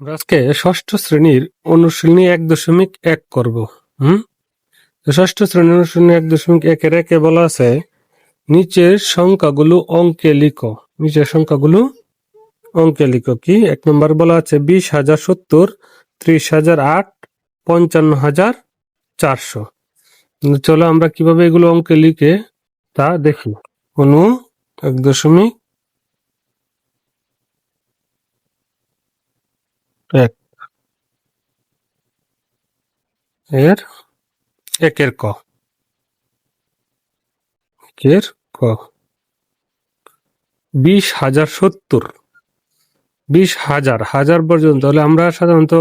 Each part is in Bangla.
আমরা আজকে ষষ্ঠ শ্রেণীর অনুশীলনী 1.1 করব। তো ষষ্ঠ শ্রেণীর অনুশীলনী 1.1 একে বলা আছে নিচের সংখ্যাগুলো অঙ্কে লিখো। নিচের সংখ্যাগুলো অঙ্কে লিখো। কি 1 নম্বর বলা আছে 20,070, 30,008, 55,400। চলো আমরা কিভাবে এগুলো অঙ্কে লিখে তা দেখি। 1.1 এর একের ক 20,070, 20,000 হাজার পর্যন্ত হলে আমরা সাধারণত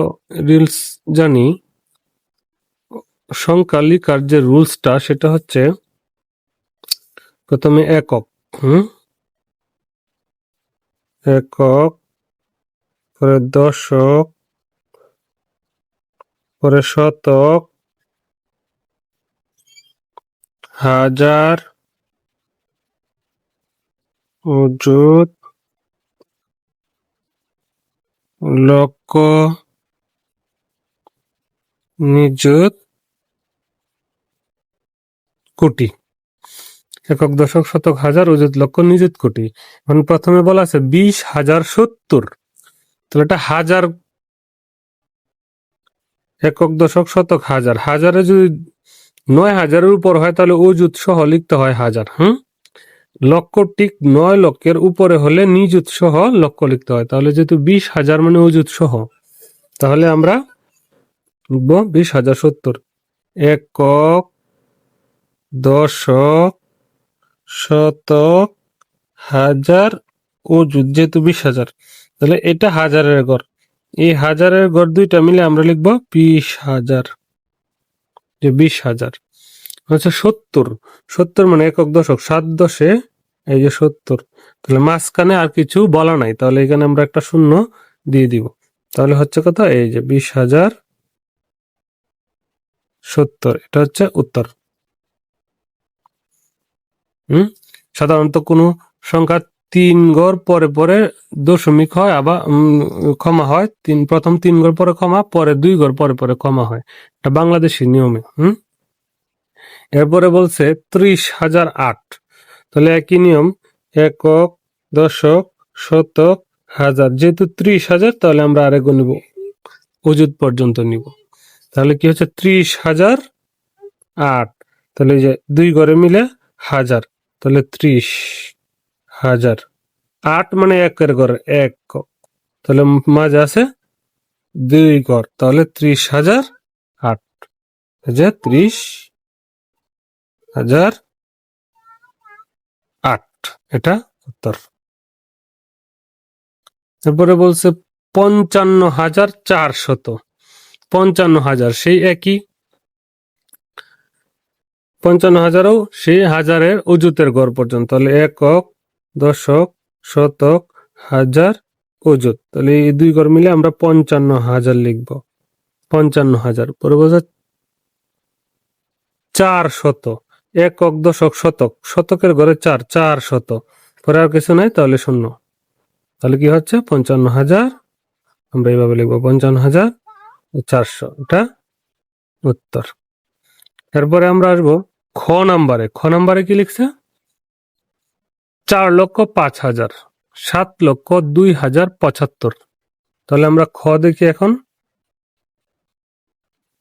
রিলস জানি সংখ্যা লিখার যে রুলসটা সেটা হচ্ছে প্রথমে একক, একক, পরে দশক, পরে শতক, হাজার, অযুত, লক্ষ, নিযুত, কোটি। একক, দশক, শতক, হাজার, অযুত, লক্ষ, নিযুত, কোটি। এখন প্রথমে বলা আছে 20,070, তাহলে এটা হাজার, একক, দশক, শতক, হাজার। হাজারে যদি 9,000-এর উপর হয় তাহলে অযুত সহ লিখতে হয় হাজার। লক্ষ ঠিক 9 লক্ষের উপরে হলে নিযুত সহ লক্ষ লিখতে হয়। তাহলে যেহেতু 20,000 মানে অযুত সহ, তাহলে আমরা লিখব 20,070। একক, দশক, শতক, হাজার, অযুত, যেহেতু 20,000 তাহলে এটা হাজারের গড়। এই হাজারের গড় দুইটা মিলে আমরা লিখব 20,000। যে 20,000 আচ্ছা 70, 70 মানে একক, দশক, 7 10-এ এই যে 70, তাহলে মাঝখানে আর কিছু বলা নাই, তাহলে এখানে আমরা একটা শূন্য দিয়ে দিব। তাহলে হচ্ছে কত, এই যে 20,070, এটা হচ্ছে উত্তর। সাধারণত কোনো সংখ্যা 3 ঘর পরে পরে দশমিক হয়, আবার ক্ষমা হয়, প্রথম 3 ঘর পরে ক্ষমা, পরে 2 ঘর পরে পরে ক্ষমা হয়। এটা বাংলাদেশি নিয়মে। এরপরে বলছে 30,008, তাহলে একই নিয়ম, একক, দশক, শতক, হাজার। যেহেতু 30,000 তাহলে আমরা আরেকও নিব, অযুত পর্যন্ত নিব। তাহলে কি হচ্ছে 30,008, তাহলে এই যে 2 ঘরে মিলে হাজার, তাহলে 30,000। 8 মানে একের ঘরে এক, তাহলে মাঝে আছে 2 ঘর, তাহলে 30,008, যে 30,008, এটা উত্তর। তারপরে বলছে 55,400, 55,000 সেই একই, 55,000ও সেই হাজারের অযুতের গড় পর্যন্ত। তাহলে একক, দশক, শতক, হাজার, অযুত, তাহলে এই 2 ঘর মিলে আমরা 55,000 লিখব। 55,000 পরে বলছে 400, একক, দশক, শতক, শতকের ঘরে 4, 400, পরে আর কিছু নাই, তাহলে শূন্য। তাহলে কি হচ্ছে 55,000, আমরা এইভাবে লিখবো 55,400, এটা উত্তর। এরপরে আমরা আসবো খ নাম্বারে। খ নাম্বারে কি লিখছে 4,05,000, 7,02,075। তাহলে আমরা খ দেখি এখন,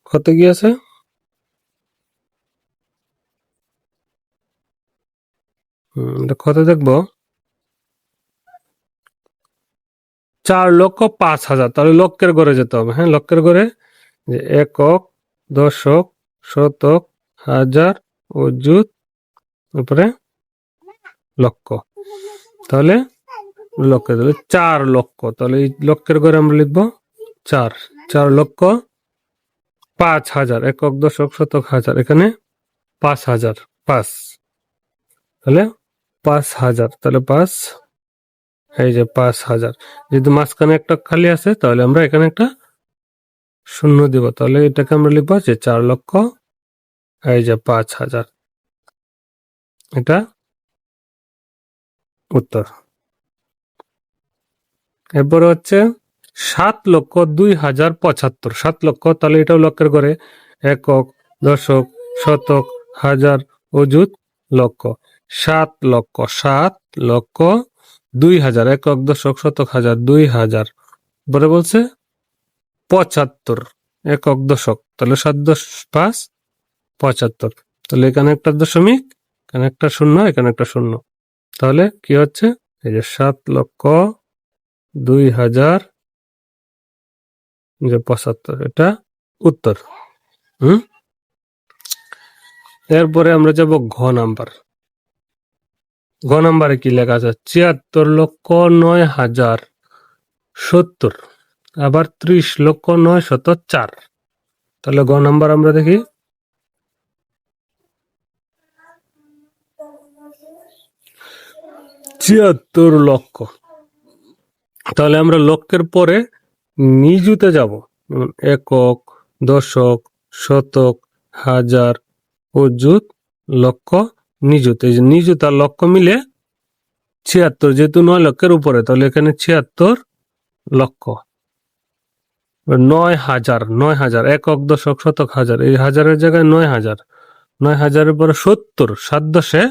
খতে কি আছে, খতে দেখবো 4,05,000, তাহলে লক্ষের ঘরে যেতে হবে। লক্ষের ঘরে যে একক, দশক, শতক, হাজার, অযুত, উপরে লক্ষ, তাহলে লক্ষ, তাহলে 4 লক্ষ, তাহলে এই লক্ষের ঘরে আমরা লিখবো 4, 4,05,000, একক, দশক, শতক, হাজার, এখানে 5,000, 5, তাহলে 5,000, তাহলে 5, এই যে 5,000, যেহেতু মাঝখানে একটা খালি আছে তাহলে আমরা এখানে একটা শূন্য দিব, তাহলে এটাকে আমরা লিখবো যে 4 লক্ষ, এই যে 5,000, এটা উত্তর। এরপরে হচ্ছে 7,02,075। 7 লক্ষ, তাহলে এটাও লক্ষের ঘরে, একক, দশক, শতক, হাজার, অযুত, লক্ষ। 7,02,000, একক, দশক, শতক, হাজার, 2,000। পরে বলছে 75 একক দশক, তাহলে 7 × 10 = 5 = 75। তাহলে এখানে একটা দশমিক, এখানে একটা শূন্য, এখানে একটা শূন্য, তাহলে কি হচ্ছে, এই যে 7,02,075, এটা উত্তর। এরপরে আমরা যাব ঘ নাম্বার। ঘ নাম্বারে কি লেখা আছে, ৭৪,০৯,০৭০, আবার 30,৯,০০৪। তাহলে ঘ নাম্বার আমরা দেখি, ৭৪ লক্ষ। তাহলে আমরা লক্ষের পরে নিযুতে যাব, একক, দশক, শতক, হাজার, অযুত, লক্ষ, নিযুত। এই যে নিযুত আর লক্ষ মিলে ৭৬, যেহেতু ৯ লক্ষের উপরে, তাহলে এখানে ৭৬ লক্ষ। ৯,০০০, ৯,০০০, একক, দশক, শতক, হাজার, এই হাজারের জায়গায় ৯,০০০, ৯,০০০-এর পরে ৭০, ৭ × 10 =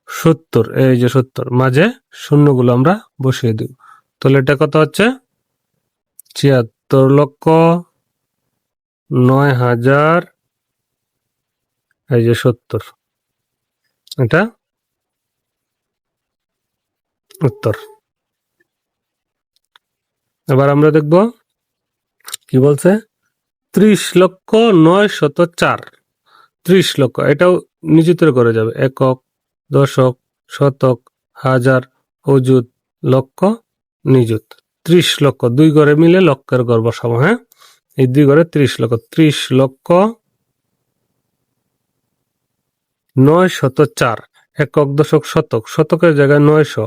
৭০, এই যে ৭০, মাঝে শূন্যগুলো আমরা বসিয়ে দিব। তাহলে এটা কত হচ্ছে, ৭৪,০৯,০০০, এই যে ৭০, এটা উত্তর। এবার আমরা দেখব কি বলছে, 30,৯,০০৪। 30 লক্ষ, এটাও নিযুতের করে যাবে, একক, দশক, শতক, হাজার, অযুত, লক্ষ, নিযুত। 30 লক্ষ, 2 ঘরে মিলে লক্ষের ঘর বসাবো। হ্যাঁ, এই 2 ঘরে 30 লক্ষ, 30,৯,০০৪, একক, দশক, শতক, শতকের জায়গায় 900,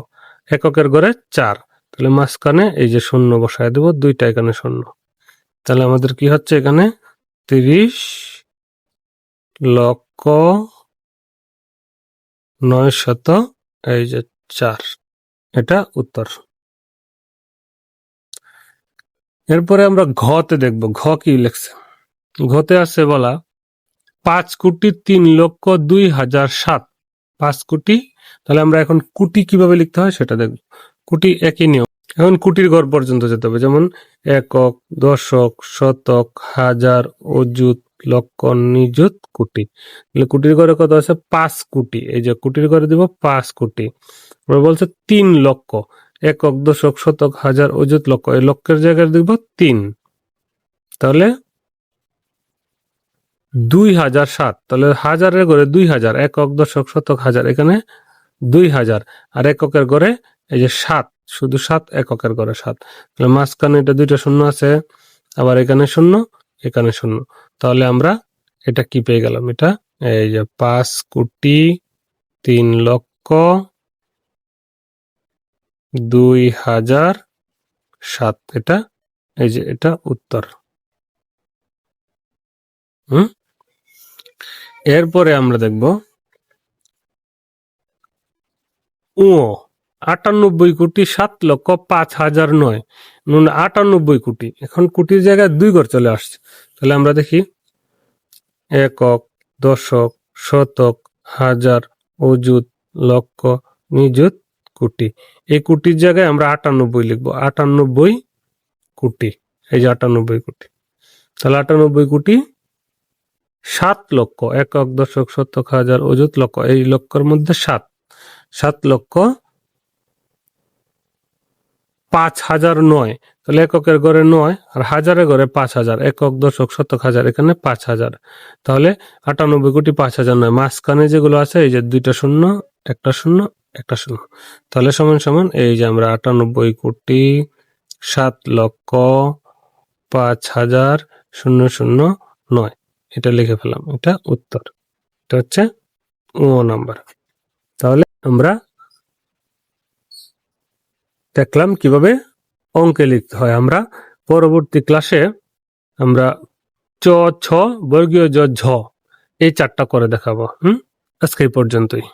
এককের ঘরে 4, তাহলে মাঝখানে এই যে শূন্য বসায় দেব, 2টা এখানে শূন্য। তাহলে আমাদের কি হচ্ছে, এখানে 30,09,০০০, এই যে 4, এটা উত্তর। এরপরে আমরা ঘতে দেখব, ঘ কি লিখছে। ঘতে আছে বলা 5,03,02,007। 5 কোটি, তাহলে আমরা এখন কোটি কিভাবে লিখতে হয় সেটা দেখব। কোটি একই নিয়ম, এখন কোটির ঘর পর্যন্ত যেতে হবে, যেমন একক, দশক, শতক, হাজার, অযুত, লক্ষ, নিযুত, কোটি। তাহলে কোটির ঘরে কত আছে, 5 কোটি, এই যে কোটির ঘরে দিব 5 কোটি। বলছে 3 লক্ষ, একক, দশক, শতক, হাজার, অযুত, লক্ষ, এই লক্ষের জায়গায় দিব 3, তাহলে 2,007। তাহলে হাজারের ঘরে 2,000, একক, দশক, শতক, হাজার, এখানে 2,000, আর এককের ঘরে এই যে 7, শুধু 7, এককের ঘরে 7। তাহলে মাঝখানে এটা 2টা শূন্য আছে, আবার এখানে শূন্য, এখানে শূন্য, তাহলে আমরা এটা কি পেয়ে গেলাম, এটা এই যে 5,03,02,007, এটা এই যে এটা উত্তর। এরপরে আমরা দেখব ও 98,07,05,009, 98 কোটি। এখন কোটির জায়গায় 2 ঘর চলে আসছে, তাহলে আমরা দেখি একক, দশক, শতক, হাজার, অযুত, লক্ষ, নিযুত, কোটি। এই কোটির জায়গায় আমরা 98 লিখবো, 98 কোটি, এই যে 98 কোটি। তাহলে 98 কোটি 7 লক্ষ, একক, দশক, শতক, হাজার, অযুত, লক্ষ, এই লক্ষের মধ্যে 7 লক্ষ 5,009। তাহলে এককের ঘরে 9, আর হাজারের ঘরে 5,000, একক, দশক, শতক, হাজার, এখানে 5,000। তাহলে 98 কোটি 5,009, মাঝখানে যেগুলো আছে এই যে 2টা শূন্য, একটা শূন্য, একটা শূন্য, তাহলে সমান সমান এই যে আমরা 98 কোটি 7 লক্ষ 5,009, এটা লিখে ফেলাম, এটা উত্তর। এটা হচ্ছে ও নাম্বার। তাহলে আমরা দেখলাম কিভাবে অঙ্কে লিখতে হয়। আমরা পরবর্তী ক্লাসে আমরা চ, ছ, বর্গীয় জ, ঝ, এই 4টা করে দেখাবো। আজকে এই পর্যন্তই।